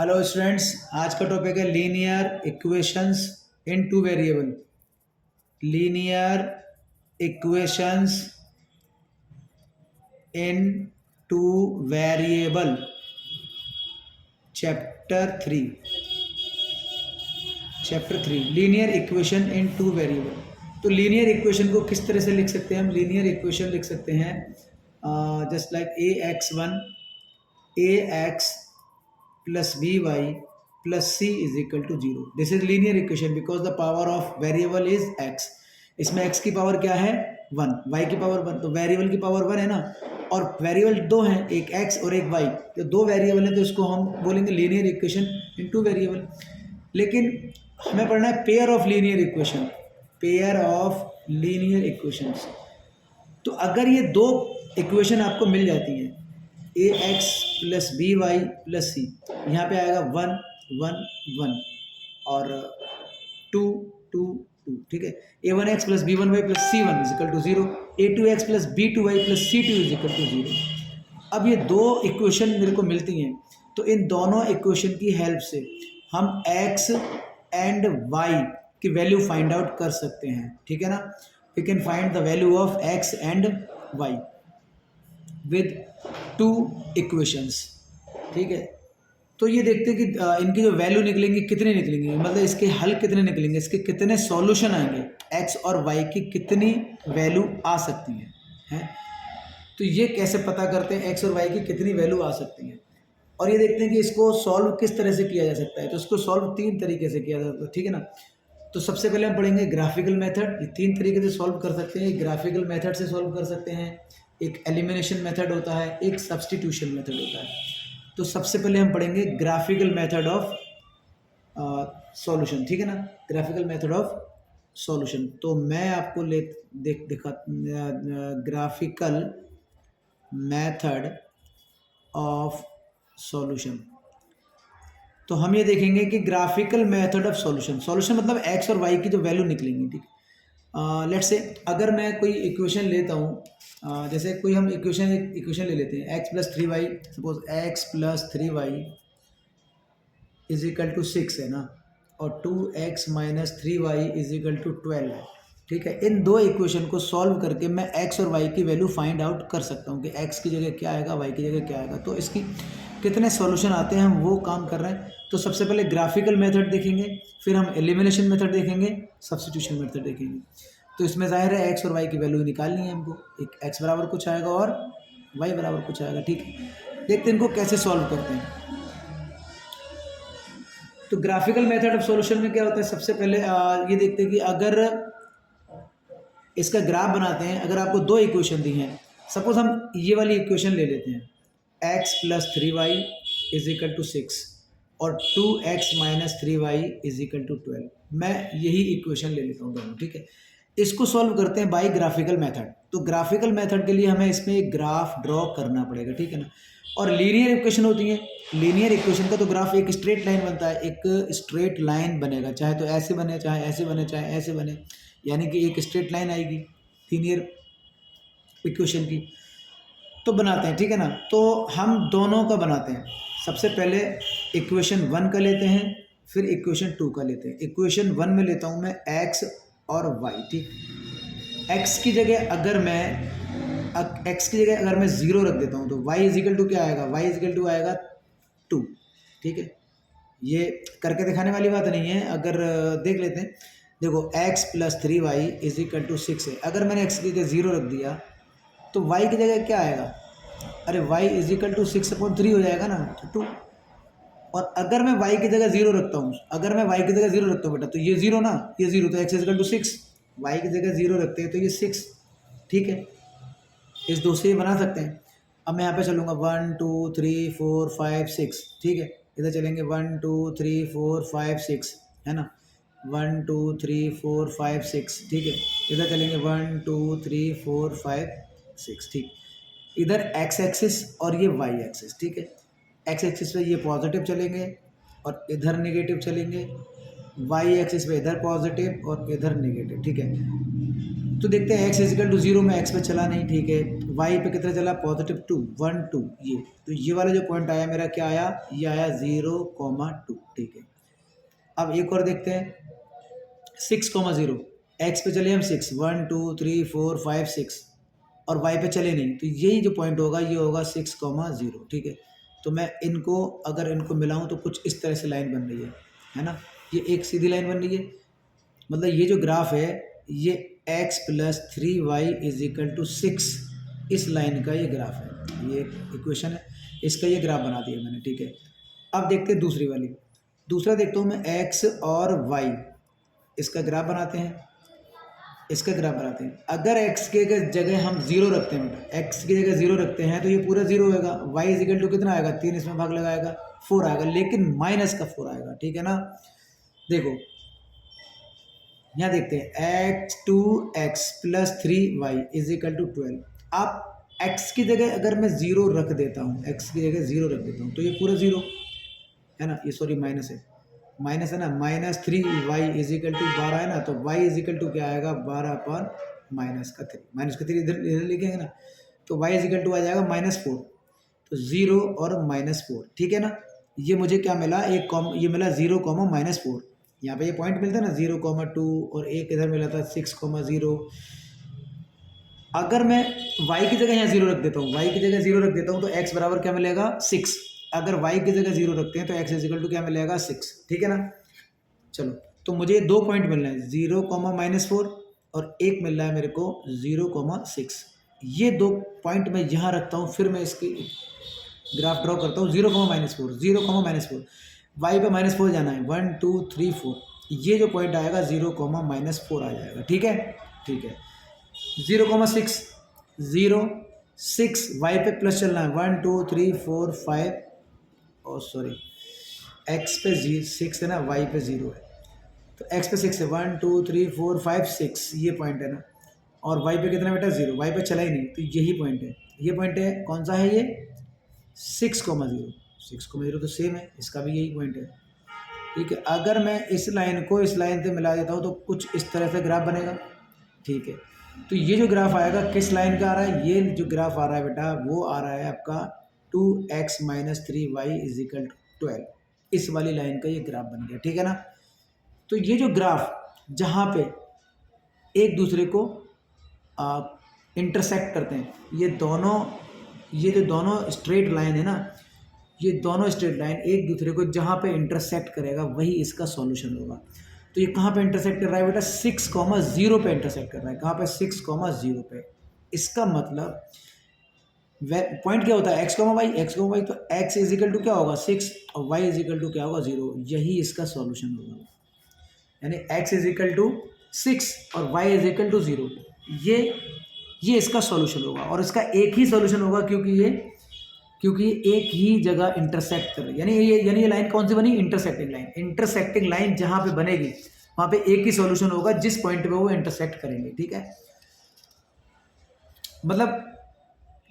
Hello students, आज का topic है linear equations in two variable. Linear equations in two variable, chapter 3 linear equation in two variable. तो linear equation को किस तरह से लिख सकते हैं? हम लीनियर इक्वेशन लिख सकते हैं just like a x plus by plus c is equal to 0. This is linear equation because the power of variable is x. इसमें x की पावर क्या है? 1, y की पावर 1, तो वेरिएबल की पावर 1 है ना। और वेरिएबल दो हैं, एक x और एक y, तो दो वेरिएबल हैं, तो इसको हम बोलेंगे linear equation in two variable. लेकिन हमें पढ़ना है pair of linear equation, pair of linear equations. तो अगर ये दो इक्वेशन आपको मिल जाती हैं, A X plus B Y plus C, यहाँ पे आएगा 1 1 1 और 2 2 2, ठीक है। a1x plus b1y plus c1 is equal to 0, a2x plus b2y plus c2 is equal to 0। अब ये दो इक्वेशन मेरे को मिलती हैं, तो इन दोनों इक्वेशन की हेल्प से हम x एंड y की वैल्यू फाइंड आउट कर सकते हैं, ठीक है ना। We can find the value of x and y with two equations, ठीक है। तो ये देखते हैं कि इनकी जो वैल्यू निकलेंगी कितने निकलेंगे, मतलब इसके हल कितने निकलेंगे, इसके कितने सॉल्यूशन आएंगे, x और y की कितनी वैल्यू आ सकती हैं। तो ये कैसे पता करते हैं x और y की कितनी वैल्यू आ सकती हैं, और ये देखते हैं कि इसको सॉल्व किस तरह से किया जा सकता है। तो इसको सॉल्व 3 तरीके से किया जाता है, ठीक है ना। तो सबसे पहले हम पढ़ेंगे ग्राफिकल मेथड। ये 3 तरीके से सॉल्व कर सकते हैं। ग्राफिकल मेथड से सॉल्व कर सकते हैं, एक एलिमिनेशन मेथड होता है, एक सब्स्टिट्यूशन मेथड होता है। तो सबसे पहले हम पढ़ेंगे ग्राफिकल मेथड ऑफ सॉल्यूशन, ठीक है ना। ग्राफिकल मेथड ऑफ सॉल्यूशन, तो मैं आपको दिखा ग्राफिकल मेथड ऑफ सॉल्यूशन। तो हम ये देखेंगे कि ग्राफिकल मेथड ऑफ सॉल्यूशन मतलब एक्स और वाई की जो वैल्यू निकलेंगी, ठीक। लेट्स से अगर मैं कोई इक्वेशन लेता हूँ, जैसे कोई हम इक्वेशन ले लेते हैं, x plus 3y, suppose x plus 3y is equal to 6 है ना, और 2x minus 3y is equal to 12 है, ठीक है। इन दो इक्वेशन को सॉल्व करके मैं x और y की वैल्यू फाइंड आउट कर सकता हूँ कि x की जगह क्या आएगा, y की जगह क्या आएगा। तो इसकी कितने सॉल्यूशन आते हैं, हम वो काम कर रहे हैं। तो सबसे पहले ग्राफिकल मेथड देखेंगे, फिर हम एलिमिनेशन मेथड देखेंगे, सब्स्टिट्यूशन मेथड देखेंगे। तो इसमें जाहिर है x और y की वैल्यू निकालनी है हमको। एक x बराबर कुछ आएगा और y बराबर कुछ आएगा, ठीक है। देखते हैं इनको कैसे सॉल्व करते हैं। तो ग्राफिकल मेथड ऑफ सॉल्यूशन में क्या होता है, सबसे पहले ये देखते हैं कि अगर इसका ग्राफ बनाते हैं, अगर आपको दो इक्वेशन दी हैं, सपोज हम ये वाली इक्वेशन ले लेते हैं, x plus 3y is equal to 6 और 2x minus 3y is equal to 12। मैं यही इक्वेशन ले लेता हूँ दोनों, ठीक है। इसको सॉल्व करते हैं बाय ग्राफिकल मेथड। तो ग्राफिकल मेथड के लिए हमें इसमें एक ग्राफ ड्रॉ करना पड़ेगा, ठीक है ना। और लीनियर इक्वेशन होती है, लीनियर इक्वेशन का तो ग्राफ एक स्ट्रेट लाइन बनता है, एक स्ट्रेट लाइन बनेगा, चाहे तो ऐसे बने, चाहे ऐसे बने, चाहे ऐसे बने, यानी कि एक स्ट्रेट लाइन आएगी लीनियर इक्वेशन की। तो बनाते हैं, ठीक है ना। तो हम दोनों का बनाते हैं। सबसे पहले इक्वेशन 1 का लेते हैं, फिर इक्वेशन 2 का लेते हैं। इक्वेशन 1 में लेता हूँ मैं x और y, ठीक। x की जगह अगर मैं 0 रख देता हूँ, तो y इज इक्वल टू क्या आएगा, y इज इक्वल टू आएगा 2, ठीक है। ये करके दिखाने वाली बात नहीं है, अगर देख लेते हैं। देखो x plus 3y is equal to 6 है। अगर मैंने x की जगह 0 रख दिया तो y की जगह क्या आएगा, अरे y इज इक्वल टू 6/3 हो जाएगा ना, तो 2। और अगर मैं y की जगह 0 रखता हूँ, बेटा, तो ये 0 ना, ये 0, तो x is equal to 6। y की जगह 0 रखते हैं तो ये 6, ठीक है। इस दो से ये बना सकते हैं। अब मैं यहाँ पे चलूँगा 1 2 3 4 5 6, ठीक है। इधर चलेंगे 1 2 3 4 5 6, है ना, 1 2 3 4 5 6, ठीक है। इधर चलेंगे 1 2 3 4 5 6, ठीक। इधर x एक्सिस और ये y एक्सिस, ठीक है। x एक्सिस पे ये पॉजिटिव चलेंगे और इधर नेगेटिव चलेंगे, y एक्सिस पे इधर पॉजिटिव और इधर नेगेटिव, ठीक है। तो देखते हैं x इजिकल टू 0 में x पे चला नहीं, ठीक है। y पे कितना चला, +2 1 2, ये तो ये वाला जो पॉइंट आया मेरा क्या आया, ये आया 0,2, ठीक है। अब एक और देखते हैं 6,0, x पे चले हम 6 1 2 3 4 5 6 और y पे चले नहीं, तो यही जो पॉइंट होगा ये होगा 6,0, ठीक है। तो मैं इनको अगर इनको मिलाऊं तो कुछ इस तरह से लाइन बन रही है ना, ये एक सीधी लाइन बन रही है। मतलब ये जो ग्राफ है ये x + 3y = 6, इस लाइन का ये ग्राफ है, ये इक्वेशन है, इसका ये ग्राफ बना दिया मैंने, ठीक है। अब देखते हैं दूसरी वाली, दूसरा देखता हूँ मैं x और y, इसका ग्राफ बनाते हैं, इसका ग्राफ बनाते हैं। अगर x के जगह हम 0 रखते हैं बेटा, x की जगह 0 रखते हैं तो ये पूरा 0 होगा। y = कितना आएगा, 3 इसमें भाग लगाएगा 4 आएगा, लेकिन माइनस का 4 आएगा, ठीक है ना। देखो यहाँ देखते हैं x2x + 3y = 12। आप x की जगह अगर मैं 0 रख देता हूँ, x की जगह 0 रख देता हूँ तो ये पूरा 0 है ना, ये सॉरी माइनस है ना, -3y = 12 है ना, तो y = क्या आएगा, 12/-3, -3 इधर लिखेंगे ना, तो y = आ जाएगा -4, तो 0 और -4, ठीक है ना। ये मुझे क्या मिला, ये मिला 0, -4, यहाँ पे ये पॉइंट मिलता है ना 0,2 और एक इधर मिला था 6,0। अगर मैं y की जगह यहाँ 0 रख देता हूँ, y की जगह 0 रख देता हूँ तो x बराबर क्या मिलेगा, 6। अगर y की जगह 0 रखते हैं तो x = क्या मिलेगा, 6, ठीक है ना। चलो तो मुझे 2 पॉइंट मिल रहे हैं, 0, -4 और एक मिल रहा है मेरे को 0,6। ये 2 पॉइंट मैं यहाँ रखता हूँ, फिर मैं इसकी ग्राफ ड्रॉ करता हूँ। 0,-4 0,-4 y पे -4 जाना है, 1 2 3 4, ये जो पॉइंट आएगा 0,-4 आ जाएगा, ठीक है, ठीक है। 0,6 0 6 y पे प्लस चलना है, 1 2 3 4 5 और सॉरी x पे 6 है ना, y पे 0 है, तो x पे 6 है, 1 2 3 4 5 6, ये पॉइंट है ना। और y पे कितना बेटा, 0, y पे चला ही नहीं, तो यही पॉइंट है, ये पॉइंट है, कौन सा है ये, 6,0 6,0 तो सेम है, इसका भी यही पॉइंट है, ठीक है। अगर मैं इस लाइन को इस लाइन से मिला देता हूँ तो कुछ इस तरह से ग्राफ बनेगा, ठीक है। तो ये जो ग्राफ आएगा किस लाइन का आ रहा है, ये जो ग्राफ आ रहा है बेटा वो आ रहा है आपका 2x - 3y = 12, इस वाली लाइन का ये ग्राफ बन गया, ठीक है ना। तो ये जो ग्राफ जहाँ पे एक दूसरे को इंटरसेक्ट करते हैं, ये जो दोनों स्ट्रेट लाइन है ना, ये दोनों स्ट्रेट लाइन एक दूसरे को जहाँ पे इंटरसेक्ट करेगा वही इसका सॉल्यूशन होगा। तो ये कहाँ पे इंटरसेक्ट कर रहा है बेटा, 6,0 पे इंटरसेक्ट कर रहा है, कहाँ पे, 6,0 पे। इसका मतलब पॉइंट क्या होता है, x, y, तो x = क्या होगा, 6 और y = क्या होगा, 0, यही इसका सॉल्यूशन होगा। यानी x = 6 और y = 0, ये इसका सॉल्यूशन होगा। और इसका एक ही सॉल्यूशन होगा क्योंकि एक ही जगह इंटरसेक्ट कर रही है। यानी ये लाइन कौन सी बनी, इंटरसेक्टिंग लाइन जहाँ पे बनेगी वहाँ पे एक ही सॉल्यूशन होगा जिस पॉइंट पे वो इंटरसेक्ट करेंगे, ठीक है। मतलब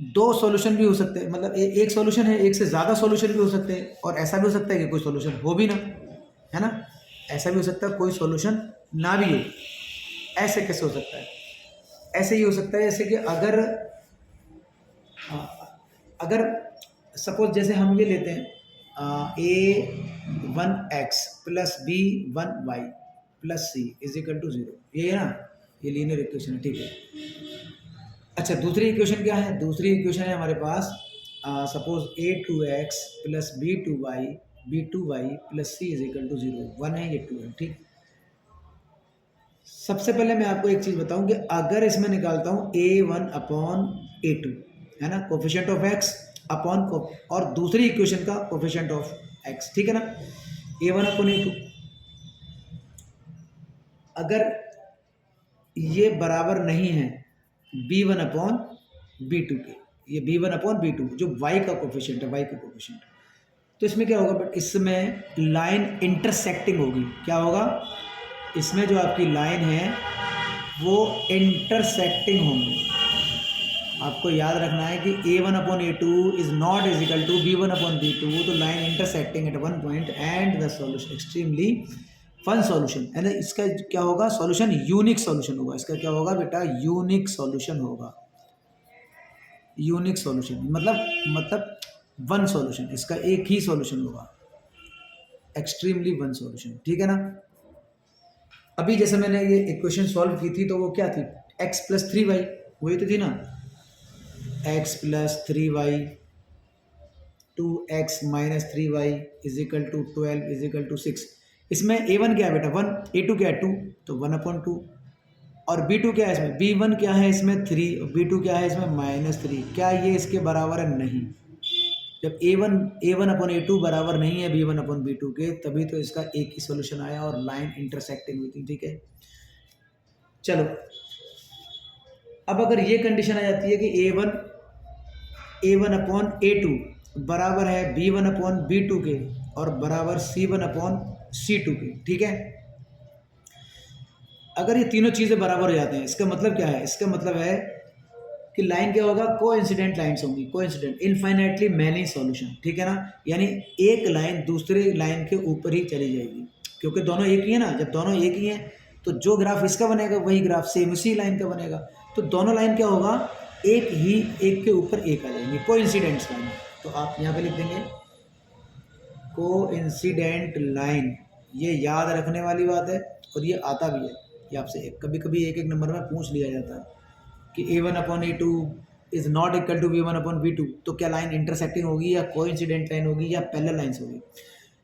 2 सॉल्यूशन भी हो सकते हैं, मतलब एक सॉल्यूशन है, एक से ज़्यादा सॉल्यूशन भी हो सकते हैं, और ऐसा भी हो सकता है कि कोई सॉल्यूशन हो भी ना, है ना, ऐसा भी हो सकता है कोई सॉल्यूशन ना भी हो। ऐसे कैसे हो सकता है, ऐसे ही हो सकता है जैसे कि अगर सपोज जैसे हम ये लेते हैं a1x + b1y + c = 0, ये है ना, ये लीनियर इक्वेशन है, ठीक है। अच्छा दूसरी इक्वेशन क्या है, दूसरी इक्वेशन है हमारे पास सपोज a2x + b2y + c = 0, 1 है, ये 2 है, ठीक। सबसे पहले मैं आपको एक चीज़ बताऊं कि अगर इसमें निकालता हूं a1/a2 है ना, कोफिशिएंट ऑफ x अपॉन और दूसरी इक्वेशन का कोफिशिएंट ऑफ x, ठीक है ना, a1/a2। अगर ये बराबर नहीं है b1/b2 के, ये b1/b2 जो y का कोफिशिएंट है, y का कोफिशिएंट, तो इसमें क्या होगा, बट इसमें लाइन इंटरसेक्टिंग होगी, क्या होगा, इसमें जो आपकी लाइन है वो इंटरसेक्टिंग होंगी। आपको याद रखना है कि a1/a2 इज नॉट = b1/b2, तो line intersecting at one point and the solution extremely one solution, यानी इसका क्या होगा सॉल्यूशन, यूनिक सॉल्यूशन होगा। इसका क्या होगा बेटा, यूनिक सॉल्यूशन होगा। यूनिक सॉल्यूशन मतलब वन सॉल्यूशन, इसका एक ही सॉल्यूशन होगा, एक्सट्रीमली वन सॉल्यूशन, ठीक है ना। अभी जैसे मैंने ये इक्वेशन सॉल्व की थी तो वो क्या थी, x प्लस 3y, वही तो थी ना, x plus 3y 2x minus 3y is equal to 12 is equal to 6। इसमें a1 क्या है बेटा 1, a2 क्या है 2, तो 1/2, और b2 क्या है इसमें, b1 क्या है इसमें 3, और b2 क्या है इसमें -3। क्या ये इसके बराबर है, नहीं। जब a1/a2 बराबर नहीं है b1/b2 के, तभी तो इसका एक ही सॉल्यूशन आया और लाइन इंटरसेक्टिंग हुई थी, ठीक है। चलो अब अगर ये कंडीशन आ जाती है कि a1/a2 बराबर है b1/b2 के और बराबर c1/c2 के, ठीक है। अगर ये तीनों चीज़ें बराबर हो जाते हैं, इसका मतलब क्या है, इसका मतलब है कि लाइन क्या होगा, कोइंसिडेंट लाइन्स होंगी, कोइंसिडेंट, इनफाइनाइटली मैनी सॉल्यूशन, ठीक है ना। यानी एक लाइन दूसरे लाइन के ऊपर ही चली जाएगी, क्योंकि दोनों एक ही है ना। जब दोनों एक ही हैं तो जो ग्राफ इसका बनेगा वही ग्राफ सेम उसी लाइन का बनेगा। तो दोनों लाइन क्या होगा, एक के ऊपर एक आ जाएंगे, कोइंसिडेंट्स लाइन। तो आप यहाँ पे लिख देंगे कोइंसिडेंट लाइन। ये याद रखने वाली बात है और ये आता भी है, ये आपसे कभी कभी एक नंबर में पूछ लिया जाता है कि a1/a2 is not equal to b1/b2, तो क्या लाइन इंटरसेक्टिंग होगी या कोइंसिडेंट लाइन होगी या पैरेलल लाइंस होगी।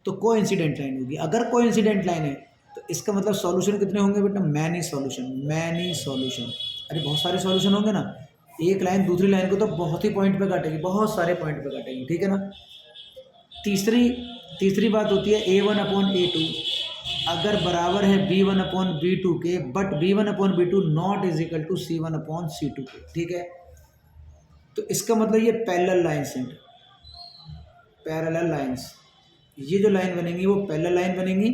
तो कोइंसिडेंट लाइन होगी। अगर कोइंसिडेंट लाइन है तो इसका मतलब सॉल्यूशन कितने होंगे बेटा, मैनी सॉल्यूशन, मैनी सॉल्यूशन। अरे बहुत सारे सॉल्यूशन होंगे ना, एक लाइन दूसरी लाइन को तो बहुत ही पॉइंट पे काटेगी, बहुत सारे पॉइंट पे काटेगी, ठीक है ना। तीसरी बात होती है a1/a2 अगर बराबर है b1/b2 के, but b1/b2 not is equal to c1/c2 के, ठीक है। तो इसका मतलब ये पैरेलल लाइंस हैं, पैरेलल लाइंस। ये जो लाइन बनेंगी वो पैरेलल लाइन बनेंगी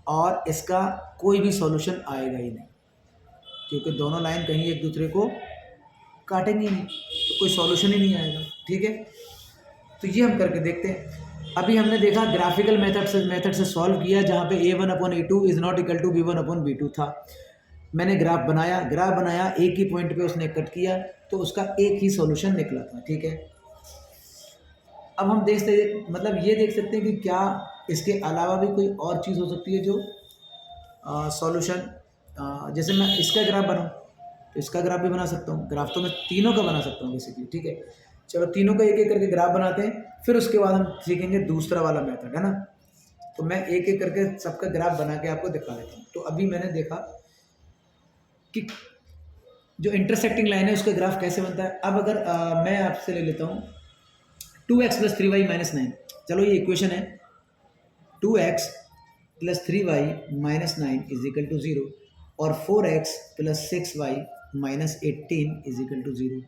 और इसका कोई भी सॉल्यूशन आएगा ही नहीं, क्योंकि दोनों लाइन कहीं एक दूसरे को काटेंगे नहीं, तो कोई सॉल्यूशन ही नहीं आएगा, ठीक है। तो ये हम करके देखते हैं। अभी हमने देखा ग्राफिकल मेथड से सॉल्व किया, जहाँ पे a1/a2 is not equal to b1/b2 था। मैंने ग्राफ बनाया, एक ही पॉइंट पे उसने कट किया तो उसका एक ही सॉल्यूशन निकला था, ठीक है। अब हम देखते हैं, मतलब ये देख सकते हैं कि क्या इसके अलावा भी कोई और चीज़ हो सकती है जो सॉल्यूशन, जैसे मैं इसका ग्राफ बनाऊँ तो इसका ग्राफ भी बना सकता हूँ। ग्राफ तो मैं तीनों का बना सकता हूँ बेसिकली, ठीक है। चलो तीनों का एक एक करके ग्राफ बनाते हैं, फिर उसके बाद हम सीखेंगे दूसरा वाला मेथड, है ना। तो मैं एक एक करके सबका ग्राफ बना के आपको दिखा देता हूँ। तो अभी मैंने देखा कि जो इंटरसेक्टिंग लाइन है उसका ग्राफ कैसे बनता है। अब अगर मैं आपसे ले लेता हूँ 2x प्लस 3y माइनस 9। चलो ये इक्वेशन है, 2x plus 3y minus 9 is equal to 0 और 4x plus 6y minus 18 is equal to 0।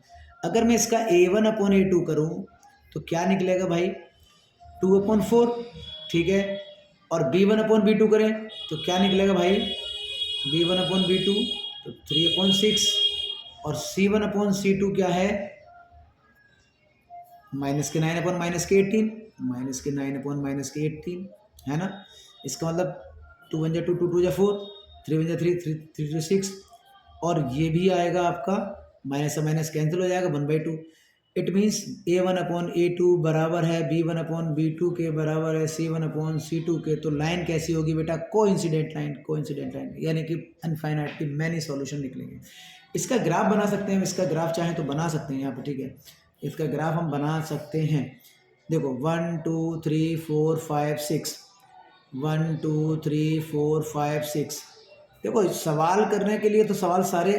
अगर मैं इसका a1/a2 करूँ तो क्या निकलेगा भाई, 2/4, ठीक है। और b1/b2 करें तो क्या निकलेगा भाई, b1/b2 तो 3/6, और c1/c2 क्या है, -9/-18, -9/-18, है ना। इसका मतलब 2 1 2 2 2 4, 3 1 3 3 3 6, और ये भी आएगा आपका माइनस से माइनस कैंसिल हो जाएगा 1/2। इट मीन्स a1/a2 बराबर है b1/b2 के बराबर है c1/c2 के। तो लाइन कैसी होगी बेटा, कोइंसिडेंट लाइन, यानी कि इनफाइनाइटली मैनी सॉल्यूशन निकलेंगे। इसका ग्राफ बना सकते हैं, इसका ग्राफ चाहें तो बना सकते हैं यहाँ पर, ठीक है। इसका ग्राफ हम बना सकते हैं, देखो 1 2 3 4 5 6, 1 2 3 4 5 6। देखो सवाल करने के लिए तो सवाल सारे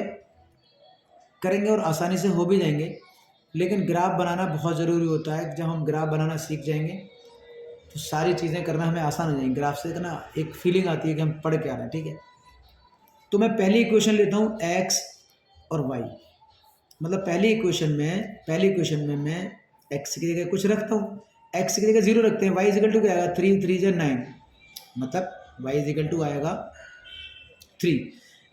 करेंगे और आसानी से हो भी जाएंगे, लेकिन ग्राफ बनाना बहुत ज़रूरी होता है। जब हम ग्राफ बनाना सीख जाएंगे तो सारी चीज़ें करना हमें आसान हो जाएंगी। ग्राफ से ना एक फीलिंग आती है कि हम पढ़ के आ रहे हैं, ठीक है। तो मैं पहली इक्वेशन लेता हूँ x और y, मतलब पहली इक्वेशन में मैं x की जगह कुछ रखता हूँ, x की जगह 0 रखते हैं, y इजिकल टू क्या आएगा, 3 3 जा 9, मतलब y इजिकल टू आएगा 3।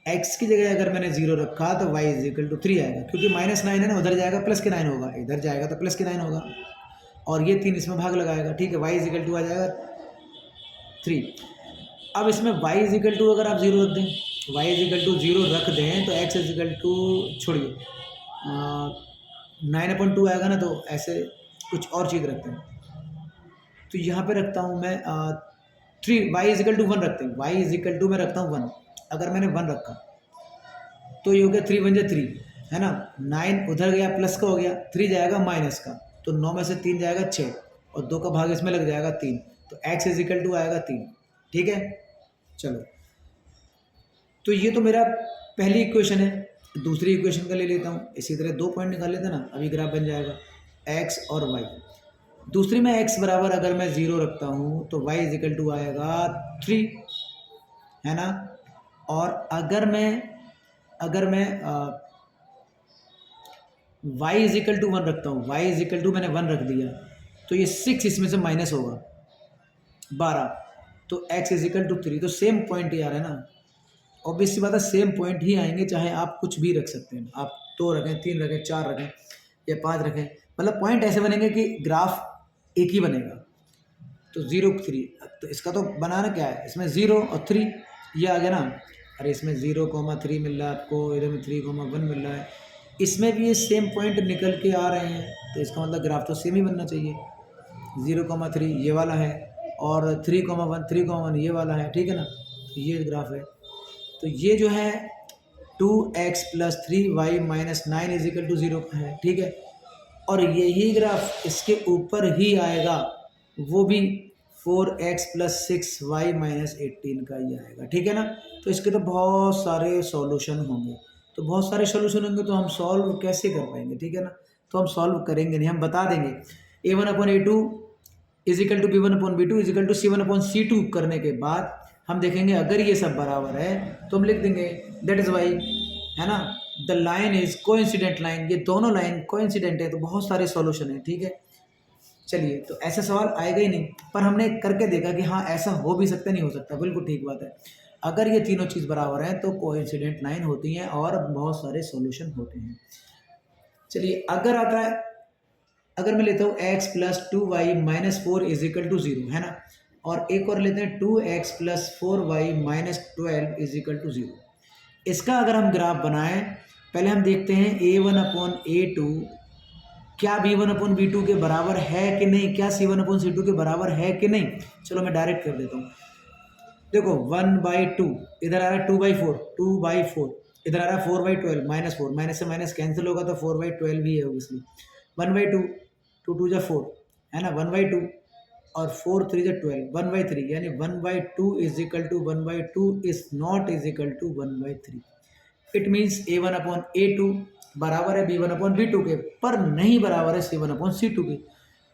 x की जगह अगर मैंने 0 रखा तो y इजिकल टू 3 आएगा, क्योंकि -9 है ना, उधर जाएगा प्लस के 9 होगा, इधर जाएगा तो प्लस के 9 होगा, और ये 3 इसमें भाग लगाएगा, ठीक है। y इजिकल टू आ जाएगा 3। अब इसमें y इज इक्वल टू अगर आप ज़ीरो रख दें, y is equal to zero रख दें तो x इज इक्वल टू छोड़िए 9/2 आएगा ना, तो ऐसे कुछ और चीज़ रखते हैं। तो यहाँ पे रखता हूँ मैं 3, y इज इक्वल टू 1 रखते हैं, y इज इक्वल टू मैं रखता हूँ 1। अगर मैंने 1 रखा तो ये हो गया 3 × 1 = 3, है ना। 9 उधर गया प्लस का हो गया, 3 जाएगा माइनस का, तो 9 में से 3 जाएगा 6 और 2 का भाग इसमें लग जाएगा 3, तो x इज इक्वल टू आएगा 3। ठीक है, चलो तो ये तो मेरा पहली इक्वेशन है। दूसरी इक्वेशन का ले लेता हूँ, इसी तरह 2 पॉइंट निकाल लेते हैं ना, अभी ग्राफ बन जाएगा x और y। दूसरी में x बराबर अगर मैं 0 रखता हूँ तो y इज इक्वल टू आएगा 3, है ना। और अगर मैं y इज इक्वल टू 1 रखता हूँ, y इज इक्वल टू मैंने 1 रख दिया, तो ये 6 इसमें से माइनस होगा 12, तो x इज इक्वल टू 3। तो सेम पॉइंट ही आ रहा है ना, ऑब्वियस सी बात है, सेम पॉइंट ही आएंगे, चाहे आप कुछ भी रख सकते हैं, आप 2 रखें, 3 रखें, 4 रखें या 5 रखें, मतलब पॉइंट ऐसे बनेंगे कि ग्राफ एक ही बनेगा। तो 0 3, तो इसका तो बनाना क्या है, इसमें 0 और 3 ये आ गया ना। अरे इसमें 0,3 मिल रहा है आपको, इधर में 3,1 मिल रहा है, इसमें भी ये सेम पॉइंट निकल के आ रहे हैं, तो इसका मतलब ग्राफ तो सेम ही बनना चाहिए। 0,3 ये वाला है और 3,1 ये वाला है, ठीक है ना, तो ये ग्राफ है। तो ये जो है 2x + 3y - 9 is equal to 0 का है, ठीक है। और यही ग्राफ इसके ऊपर ही आएगा, वो भी 4x + 6y - 18 का ही आएगा, ठीक है ना। तो इसके तो बहुत सारे सॉल्यूशन होंगे, तो बहुत सारे सॉल्यूशन होंगे तो हम सॉल्व कैसे कर पाएंगे, ठीक है ना। तो हम सॉल्व करेंगे नहीं, हम बता देंगे a1/a2 is equal to b1/b2 is equal to c1/c2 करने के बाद हम देखेंगे अगर ये सब बराबर है तो हम लिख देंगे दैट इज़ वाई, है ना। The line is coincident line, ये दोनों लाइन कोइंसिडेंट है, तो बहुत सारे सॉल्यूशन है, ठीक है। चलिए, तो ऐसा सवाल आएगा ही नहीं, पर हमने करके देखा कि हाँ ऐसा हो भी सकता, नहीं हो सकता, बिल्कुल ठीक बात है। अगर ये तीनों चीज़ बराबर हैं तो कोइंसिडेंट लाइन होती हैं और बहुत सारे सॉल्यूशन होते हैं। चलिए, अगर आता है, अगर मैं लेता हूँ x + 2y - 4 is equal to 0, है ना। और एक और लेते हैं 2x + 4y - 12 is equal to 0। इसका अगर हम ग्राफ बनाएं, पहले हम देखते हैं a1/a2 क्या b1/b2 के बराबर है कि नहीं, क्या c1/c2 के बराबर है कि नहीं। चलो मैं डायरेक्ट कर देता हूँ, देखो 1/2 इधर आ रहा है, 2/4 2/4 इधर आ रहा है, 4/12 -4 माइनस से माइनस कैंसिल होगा तो 4/12 ही है ऑब्वियसली। 1/2 2 2 = 4, है ना, 1/2 और 4 3 = 12, 1/3 यानी 1/2 is equal to 1/2 is not is equal to 1/3। It means a1/a2 बराबर है b1/b2 के, पर नहीं बराबर है c1/c2 के।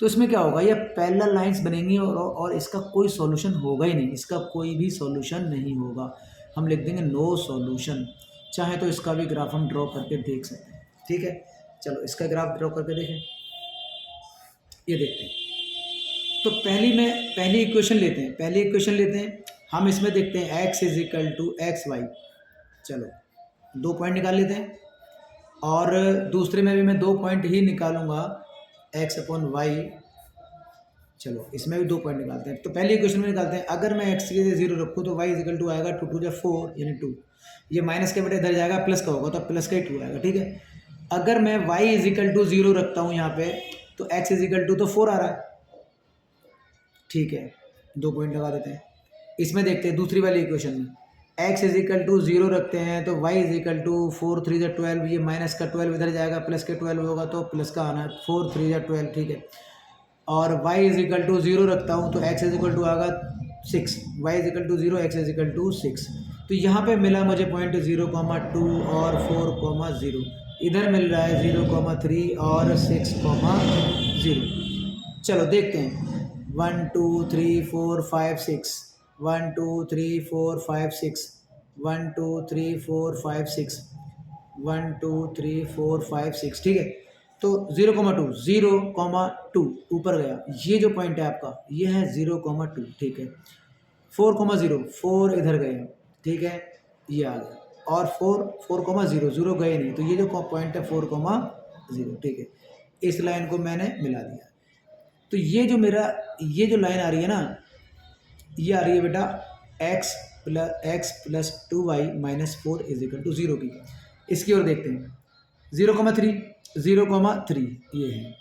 तो इसमें क्या होगा, ये पैरेलल लाइंस बनेंगी और इसका कोई सॉल्यूशन होगा ही नहीं, इसका कोई भी सॉल्यूशन नहीं होगा। हम लिख देंगे नो सॉल्यूशन। चाहे तो इसका भी ग्राफ हम ड्रॉ करके देख सकते हैं, ठीक है। चलो इसका ग्राफ ड्रॉ करके देखें, ये देखते हैं। तो पहली इक्वेशन लेते हैं, हम इसमें देखते हैं x is equal to XY। चलो 2 पॉइंट निकाल लेते हैं, और दूसरे में भी मैं 2 पॉइंट ही निकालूंगा x/y। चलो इसमें भी 2 पॉइंट निकालते हैं। तो पहली इक्वेशन में निकालते हैं, अगर मैं x की जगह 0 रखूँ तो y इज इक्वल टू आएगा 2 2 = 4 यानी 2, ये माइनस के बेटे इधर जाएगा, प्लस का होगा तो प्लस का ही 2 आएगा, ठीक है। अगर मैं y इज इक्वल टू 0 रखता हूँ यहाँ पे, तो x इज इक्वल टू तो 4 आ रहा है, ठीक है। 2 पॉइंट लगा देते हैं। इसमें देखते हैं दूसरी वाली इक्वेशन में, x इज इक्वल टू 0 रखते हैं तो y इज इक्वल टू 4 3 = 12, ये माइनस का 12 इधर जाएगा, प्लस के 12 होगा तो प्लस का आना है, 4 3 = 12, ठीक है। और y इज इक्वल टू 0 रखता हूँ तो x इज इक्वल टू आएगा 6, y is equal to 0, x is equal to 6। तो यहाँ पे मिला मुझे पॉइंट 0,2 और 4,0, इधर मिल रहा है 0,3 और 6,0। चलो देखते हैं, 1 2 3 4 5 6, 1 2 3 4 5 6, 1 2 3 4 5 6, 1 2 3 4 5 6, ठीक है। तो 0,2 ऊपर गया, ये जो पॉइंट है आपका ये है 0,2, ठीक है। 4,0 4 इधर गए, ठीक है, ये आ गया, और 4,0 गए नहीं, तो ये जो पॉइंट है 4,0, ठीक है। इस लाइन को मैंने मिला दिया। तो ये जो लाइन आ रही है ना, ये आ रही है बेटा x plus 2y minus 4 is equal to 0 की। इसकी ओर देखते हैं, 0,3, 0,3 ये है,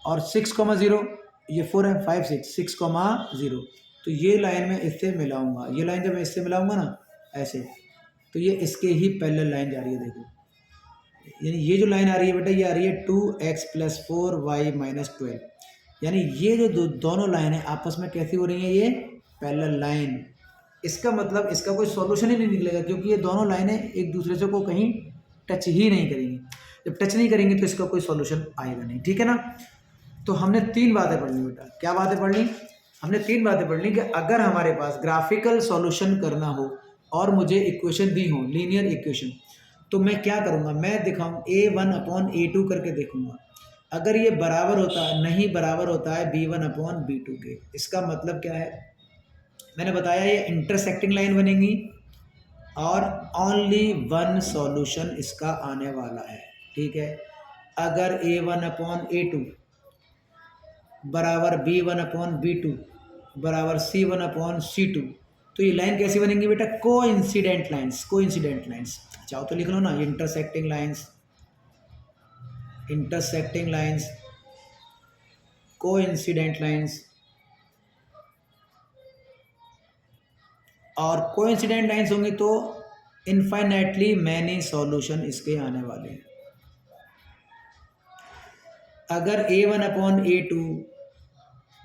और 6,0 ये 4 है, 5 6 6,0। तो ये लाइन मैं इससे मिलाऊंगा, ये लाइन जब मैं इससे मिलाऊंगा ना ऐसे, तो ये इसके ही पैरेलल लाइन जा रही है, देखो। यानी ये जो लाइन आ रही है बेटा, ये आ रही है 2x प्लस 4y माइनस 12। यानी ये जो दोनों लाइन है आपस में कैसी हो रही है, ये पैरेलल लाइन। इसका मतलब इसका कोई सॉल्यूशन ही नहीं निकलेगा, क्योंकि ये दोनों लाइनें एक दूसरे से को कहीं टच ही नहीं करेंगी। जब टच नहीं करेंगे तो इसका कोई सॉल्यूशन आएगा नहीं, ठीक है ना। तो हमने 3 बातें पढ़ ली बेटा। क्या बातें पढ़ ली? हमने 3 बातें पढ़ ली कि अगर हमारे पास ग्राफिकल सॉल्यूशन करना हो और मुझे इक्वेशन दी हो, लीनियर इक्वेशन, तो मैं क्या करूँगा, मैं दिखाऊँ A1/A2 करके देखूँगा। अगर ये बराबर होता नहीं बराबर होता है B1/B2 के, इसका मतलब क्या है, मैंने बताया ये इंटरसेक्टिंग लाइन बनेंगी और ओनली वन सॉल्यूशन इसका आने वाला है, ठीक है। अगर A1/A2 बराबर B1/B2 बराबर C1/C2, तो ये लाइन कैसी बनेंगी बेटा, कोइंसिडेंट लाइंस। कोइंसिडेंट लाइंस चाहो तो लिख लो ना, intersecting lines, intersecting lines, coincident lines. और कोइंसिडेंट लाइंस होंगी तो इनफाइनाइटली मैनी सॉल्यूशन इसके आने वाले हैं। अगर A1/A2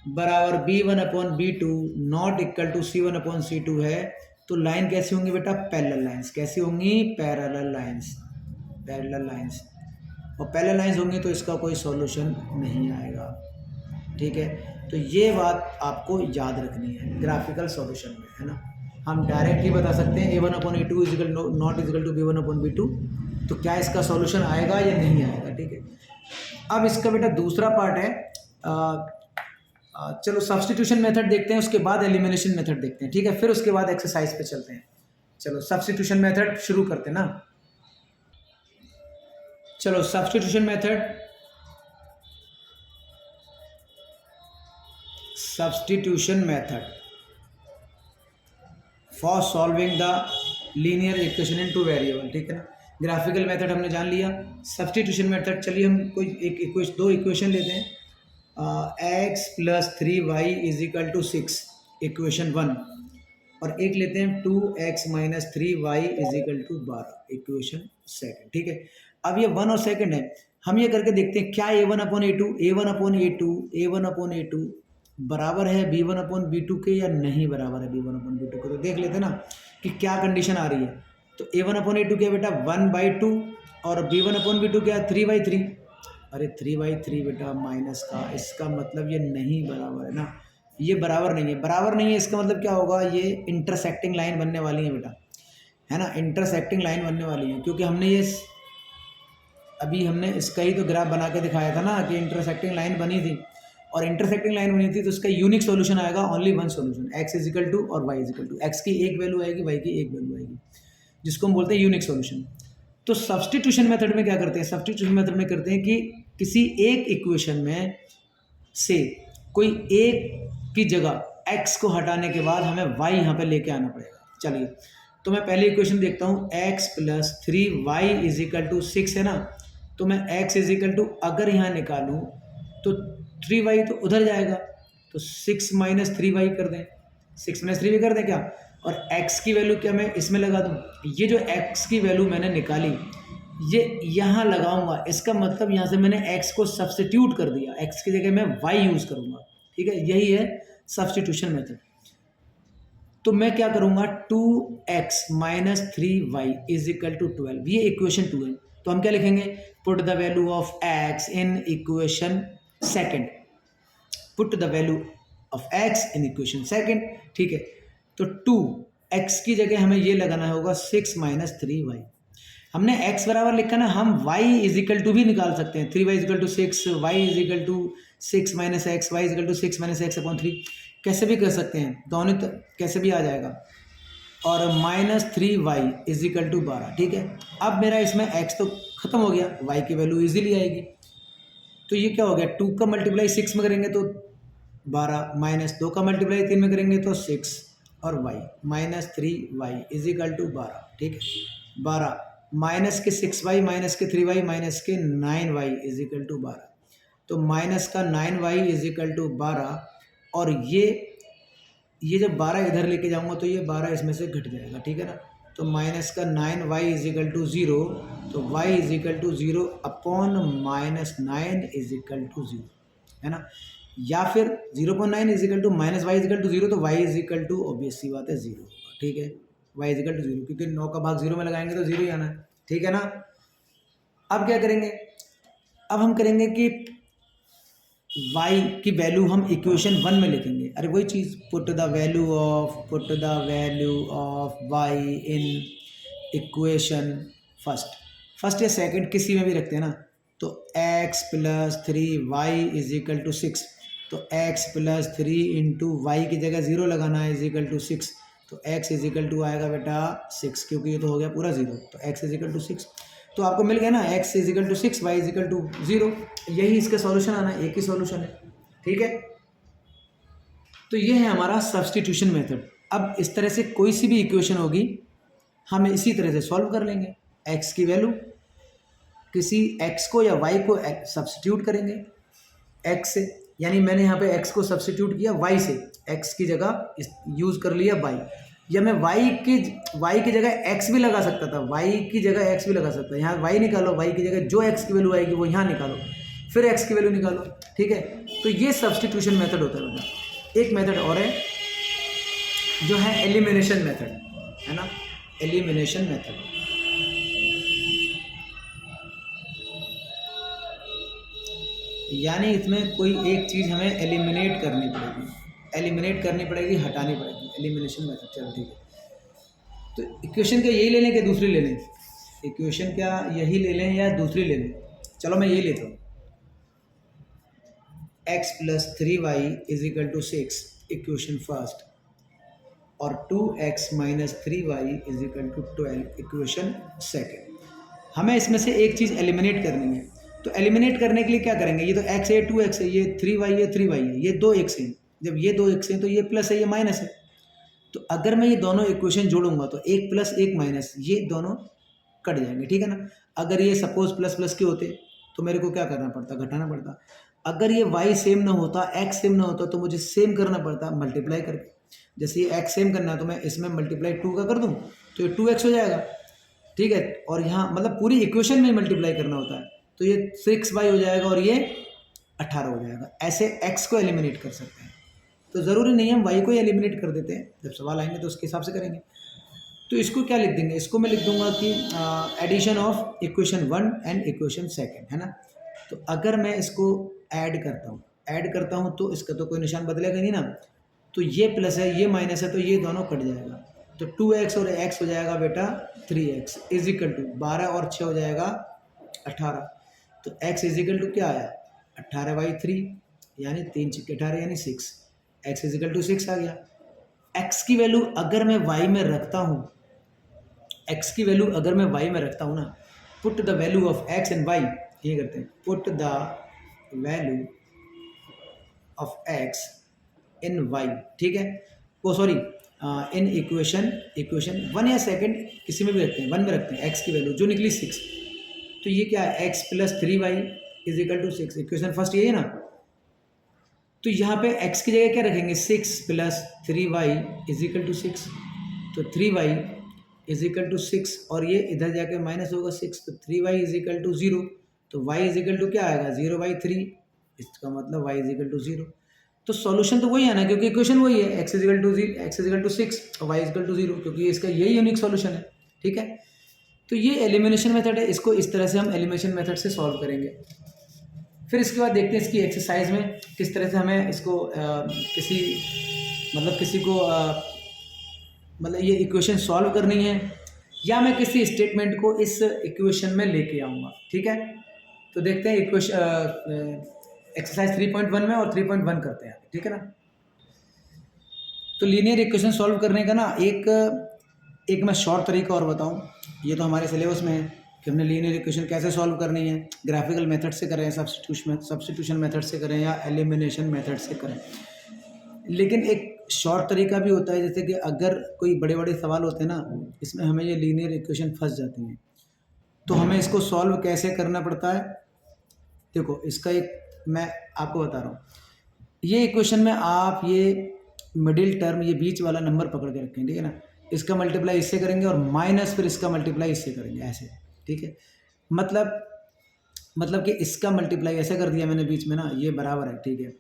बराबर B1/B2 not equal to C1/C2 है, तो लाइन कैसी होंगी बेटा, पैरेलल लाइंस। कैसी होंगी, पैरेलल लाइंस, पैरेलल लाइंस। और पैरेलल लाइंस होंगी तो इसका कोई सॉल्यूशन नहीं आएगा, ठीक है। तो ये बात आपको याद रखनी है ग्राफिकल सॉल्यूशन में, है ना। हम डायरेक्ट ही बता सकते हैं A1/A2 is equal not is equal to B1/B2, तो क्या इसका सॉल्यूशन आएगा या नहीं आएगा, ठीक है। अब इसका बेटा दूसरा पार्ट है, चलो सब्स्टिट्यूशन मेथड देखते हैं, उसके बाद एलिमिनेशन मेथड देखते हैं, ठीक है। फिर उसके बाद एक्सरसाइज पे चलते हैं। चलो सब्स्टिट्यूशन मेथड शुरू करते हैं ना। चलो substitution method, substitution method for solving the linear equation in two variable, ठीक है ना। ग्राफिकल मेथड हमने जान लिया, सब्स्टिट्यूशन मेथड, चलिए हम कोई एक दो इक्वेशन लेते हैं। x plus 3y is equal to 6, equation 1, और एक लेते हैं 2x minus 3y is equal to 12, equation 2, ठीक है। अब ये 1 और 2 है, हम ये करके देखते हैं क्या A1/A2 बराबर है B1/B2 के या नहीं बराबर है B1/B2 के। तो देख लेते हैं ना कि क्या कंडीशन आ रही है। तो A1/A2 क्या बेटा 1/2 और B1/B2 क्या 3/3। अरे 3/3 बेटा माइनस का, इसका मतलब ये नहीं बराबर है ना, ये बराबर नहीं है। बराबर नहीं है इसका मतलब क्या होगा, ये इंटरसेक्टिंग लाइन बनने वाली है बेटा, है ना। इंटरसेक्टिंग लाइन बनने वाली है, क्योंकि हमने ये अभी हमने इसका ही तो ग्राफ बना के दिखाया था ना कि इंटरसेक्टिंग लाइन बनी थी, और इंटरसेक्टिंग लाइन बनी थी तो इसका यूनिक सॉल्यूशन आएगा, only one solution, x is equal to और y is equal to. X की एक वैल्यू आएगी, y की एक वैल्यू आएगी, जिसको हम बोलते हैं यूनिक सॉल्यूशन। तो सब्स्टिट्यूशन मेथड में क्या करते हैं, सब्स्टिट्यूशन मेथड में करते हैं कि किसी एक इक्वेशन में से कोई एक की जगह x को हटाने के बाद हमें y यहाँ पे लेके आना पड़ेगा। चलिए तो मैं पहले इक्वेशन देखता हूँ, x plus 3y is equal to 6 है ना। तो मैं x इज इक्वल टू अगर यहाँ निकालूँ तो 3y तो उधर जाएगा, तो 6 माइनस 3y कर दें, 6 माइनस 3y कर दें क्या, और x की वैल्यू क्या मैं इसमें लगा दूँ। ये जो x की वैल्यू मैंने निकाली ये यहाँ लगाऊंगा, इसका मतलब यहाँ से मैंने x को सब्स्टिट्यूट कर दिया, x की जगह मैं y यूज़ करूँगा, ठीक है। यही है सब्स्टिट्यूशन मेथड। तो मैं क्या करूँगा, 2x minus 3y is equal to 12, ये इक्वेशन 2 है। तो हम क्या लिखेंगे, put the value of x in equation second, put the value of x in equation second, ठीक है। तो 2x की जगह हमें ये लगाना होगा 6 माइनस 3y। हमने x बराबर लिखा ना, हम y इज इक्वल टू भी निकाल सकते हैं, 3y is equal to 6, y is equal to 6 minus x, y is equal to 6 minus x upon 3, कैसे भी कर सकते हैं, दोनों कैसे भी आ जाएगा। और minus 3y is equal to 12, ठीक है। अब मेरा इसमें x तो खत्म हो गया, y की वैल्यू इजीली आएगी। तो ये क्या हो गया, 2 का मल्टीप्लाई 6 में करेंगे तो 12, माइनस 2 का मल्टीप्लाई 3 में करेंगे तो 6, और y, -3y is equal to 12, ठीक है। 12 माइनस के 6y माइनस के 3y माइनस के 9y इज इक्वल टू 12, तो माइनस का 9y इज इक्वल टू 12, और ये जब 12 इधर लेके जाऊंगा तो ये 12 इसमें से घट जाएगा, ठीक है ना। तो माइनस का 9y इज इक्वल टू 0, तो y is equal to 0 upon -9 is equal to 0, है ना। या फिर 0.9 is equal to minus Y is equal to 0, तो y is equal to obvious सी बात है 0 होगा, ठीक है। y इज इक्वल टू 0, क्योंकि 9 का भाग 0 में लगाएंगे तो 0 ही आना है, ठीक है ना। अब क्या करेंगे, अब हम करेंगे कि y की वैल्यू हम इक्वेशन 1 में लिखेंगे। अरे वही चीज़, put the value of y in equation first या सेकंड किसी में भी रखते हैं ना। तो x plus 3y is equal to 6, तो x प्लस 3 इंटू वाई की जगह 0 लगाना है इज इक्वल टू 6, तो x इज इक्वल टू आएगा बेटा 6, क्योंकि ये तो हो गया पूरा 0, तो x इज इक्वल टू 6, तो आपको मिल गया ना, x is equal to 6, y is equal to 0, यही इसका सॉल्यूशन आना है, एक ही सॉल्यूशन है, ठीक है। तो ये है हमारा सब्स्टिट्यूशन मेथड। अब इस तरह से कोई सी भी इक्वेशन होगी हम इसी तरह से सॉल्व कर लेंगे। x की वैल्यू किसी x को या y को सब्स्टिट्यूट करेंगे x से, यानी मैंने यहाँ पे x को सब्स्टिट्यूट किया y से, x की जगह यूज़ कर लिया y, या मैं y की जगह x भी लगा सकता था, y की जगह x भी लगा सकता था। यहाँ y निकालो, y की जगह जो x की वैल्यू आएगी वो यहाँ निकालो, फिर x की वैल्यू निकालो, ठीक है। तो ये सब्स्टिट्यूशन मेथड होता है बेटा। एक मेथड और है जो है एलिमिनेशन मेथड, है ना, एलिमिनेशन मेथड। यानी इसमें कोई एक चीज़ हमें एलिमिनेट करनी पड़ेगी, हटानी पड़ेगी, एलिमिनेशन मेथड। चलो ठीक है, तो इक्वेशन क्या यही ले लें कि दूसरी ले लें? इक्वेशन क्या यही ले लें या दूसरी ले लें? चलो मैं ये लेता हूँ, x plus 3y is equal to 6 equation first, और 2x minus 3y is equal to 12 equation second. हमें इसमें से एक चीज़ एलिमिनेट करनी है, तो एलिमिनेट करने के लिए क्या करेंगे, ये तो x है, 2x है, ये 3y है, 3y है, ये 2x है। जब ये 2x है तो ये प्लस है, ये माइनस है। तो अगर मैं ये दोनों इक्वेशन जोड़ूंगा तो एक प्लस एक माइनस ये दोनों कट जाएंगे, ठीक है ना। अगर ये सपोज प्लस प्लस के होते तो मेरे को क्या करना पड़ता, घटाना पड़ता। अगर ये y सेम ना होता, x सेम ना होता, तो मुझे सेम करना पड़ता मल्टीप्लाई करके। जैसे ये x सेम करना है तो मैं इसमें मल्टीप्लाई 2 का कर दूँ तो ये 2x हो जाएगा, ठीक है। और यहाँ मतलब पूरी इक्वेशन में मल्टीप्लाई करना होता है, तो ये 6y हो जाएगा और ये 18 हो जाएगा। ऐसे x को एलिमिनेट कर सकते हैं। तो ज़रूरी नहीं है हम y को ही एलिमिनेट कर देते हैं, जब सवाल आएंगे तो उसके हिसाब से करेंगे। तो इसको क्या लिख देंगे, इसको मैं लिख दूंगा कि addition of equation 1 and equation second, है ना। तो अगर मैं इसको ऐड करता हूँ तो इसका तो कोई निशान बदलेगा नहीं ना। तो ये प्लस है, ये माइनस है, तो ये दोनों कट जाएगा। तो 2x और x हो जाएगा बेटा 3x इज इक्वल टू 12 और 6 हो जाएगा 18। तो x इज इक्वल टू क्या आया, 18/3, यानी 3 × 18 यानी 6। x इज इक्वल टू 6 आ गया। x की वैल्यू अगर मैं y में रखता हूँ, x की वैल्यू अगर मैं y में रखता हूँ ना, put the value of x and y, ये करते हैं, put the value of x in y, ठीक है। वो सॉरी इन इक्वेशन 1 या सेकंड किसी में भी रखते हैं, 1 में रखते हैं x की वैल्यू जो निकली 6। तो ये क्या है, x plus 3y is equal to 6, equation first यही है ना। तो यहाँ पे x की जगह क्या रखेंगे, 6 plus 3y is equal to 6, तो 3y इज इक्वल टू 6, और ये इधर जाके माइनस होगा 6, तो 3y इज इक्वल टू 0, तो y इज इक्वल टू क्या आएगा 0/3, इसका मतलब y इज इक्वल टू 0। तो सॉल्यूशन तो वही है ना, क्योंकि इक्वेशन वही है, x इज इक्वल टू 6 और y इज इक्वल टू 0, क्योंकि इसका यही यूनिक सॉल्यूशन है, ठीक है। तो ये एलिमिनेशन मेथड है, इसको इस तरह से हम एलिमिनेशन मेथड से सॉल्व करेंगे। फिर इसके बाद देखते हैं इसकी एक्सरसाइज में किस तरह से हमें इसको किसी को मतलब ये इक्वेशन सॉल्व करनी है, या मैं किसी स्टेटमेंट को इस इक्वेशन में लेके आऊँगा, ठीक है। तो देखते हैं इक्वेशन एक्सरसाइज 3.1 में और 3.1 करते हैं, ठीक है ना। तो लीनियर इक्वेशन सॉल्व करने का ना एक मैं शॉर्ट तरीका और बताऊं। ये तो हमारे सिलेबस में है कि हमने लीनियर इक्वेशन कैसे सॉल्व करनी है, ग्राफिकल मेथड से करें, सब्स्टिट्यूशन मेथड से करें या एलिमिनेशन मेथड से करें। लेकिन एक शॉर्ट तरीका भी होता है, जैसे कि अगर कोई बड़े बड़े सवाल होते हैं ना, इसमें हमें ये लीनियर इक्वेशन फंस जाती हैं, तो हमें इसको सॉल्व कैसे करना पड़ता है। देखो इसका एक मैं आपको बता रहा हूँ, ये इक्वेशन में आप ये मिडिल टर्म, ये बीच वाला नंबर पकड़ के रखें, ठीक है ना। इसका मल्टीप्लाई इससे करेंगे और माइनस फिर इसका मल्टीप्लाई इससे करेंगे, ऐसे, ठीक है। मतलब कि इसका मल्टीप्लाई ऐसे कर दिया मैंने बीच में ना, ये बराबर है, ठीक है,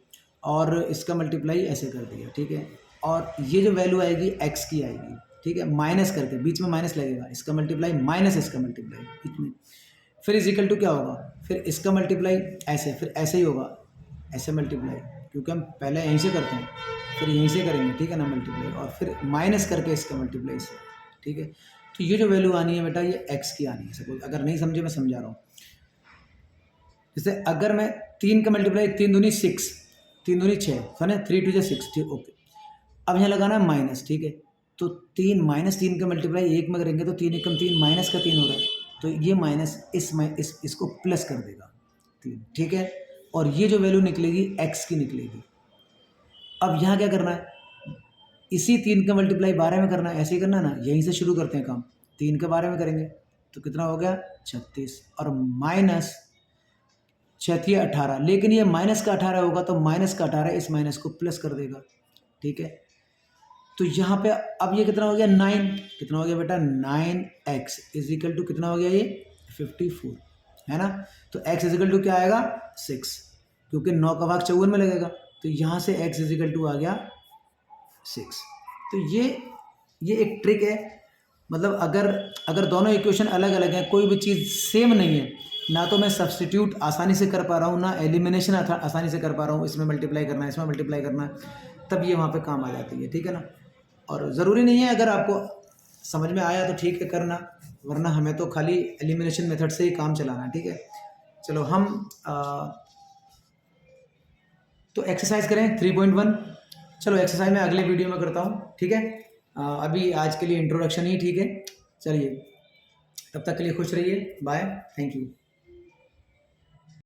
और इसका मल्टीप्लाई ऐसे कर दिया, ठीक है, और ये जो वैल्यू आएगी एक्स की आएगी, ठीक है, माइनस करके बीच में माइनस लगेगा, इसका मल्टीप्लाई माइनस इसका मल्टीप्लाई बीच में, फिर इज इक्वल टू क्या होगा, फिर इसका मल्टीप्लाई ऐसे, फिर ऐसे ही होगा, ऐसे मल्टीप्लाई, क्योंकि हम पहले यहीं से करते हैं, फिर यहीं से करेंगे, ठीक है ना, मल्टीप्लाई, और फिर माइनस करके इसका मल्टीप्लाई से, ठीक है। तो ये जो वैल्यू आनी है बेटा, ये एक्स की आनी है। सपोज अगर नहीं समझे, मैं समझा रहा हूँ। जैसे अगर मैं 3 का मल्टीप्लाई, 3 दूनी 6, 3 दूनी 6, है 3 टू 6, ठीक, ओके। अब यहाँ लगाना है माइनस, ठीक है, तो 3 माइनस 3 का मल्टीप्लाई 1 में करेंगे तो 3 एकम 3, माइनस का 3 हो रहा है, तो ये माइनस इसको प्लस कर देगा 3, ठीक है, और ये जो वैल्यू निकलेगी एक्स की निकलेगी। अब यहाँ क्या करना है, इसी 3 का मल्टीप्लाई 12 में करना है, ऐसे ही करना है ना, यहीं से शुरू करते हैं काम। 3 का 12 में करेंगे तो कितना हो गया 36, और माइनस 6 18, लेकिन ये माइनस का 18 होगा तो माइनस का 18 इस माइनस को प्लस कर देगा, ठीक है। तो यहाँ पे अब ये कितना हो गया 9, कितना हो गया बेटा 9x इज इक्वल टू कितना हो गया ये 54, है ना। तो x इज इक्वल टू क्या आएगा 6, क्योंकि 9 का भाग 54 में लगेगा, तो यहाँ से x इज इक्वल टू आ गया 6। तो ये एक ट्रिक है, मतलब अगर दोनों इक्वेशन अलग अलग हैं, कोई भी चीज़ सेम नहीं है ना, तो मैं सब्सटीट्यूट आसानी से कर पा रहा हूँ ना एलिमिनेशन आसानी से कर पा रहा हूँ, इसमें मल्टीप्लाई करना है, इसमें मल्टीप्लाई करना है, तब ये वहाँ पे काम आ जाती है, ठीक है ना। और ज़रूरी नहीं है, अगर आपको समझ में आया तो ठीक है करना, वरना हमें तो खाली एलिमिनेशन मेथड से ही काम चलाना है, ठीक है। चलो हम तो एक्सरसाइज करें 3.1। चलो एक्सरसाइज मैं अगले वीडियो में करता हूँ, ठीक है। अभी आज के लिए इंट्रोडक्शन ही ठीक है। चलिए, तब तक के लिए खुश रहिए, बाय, थैंक यू।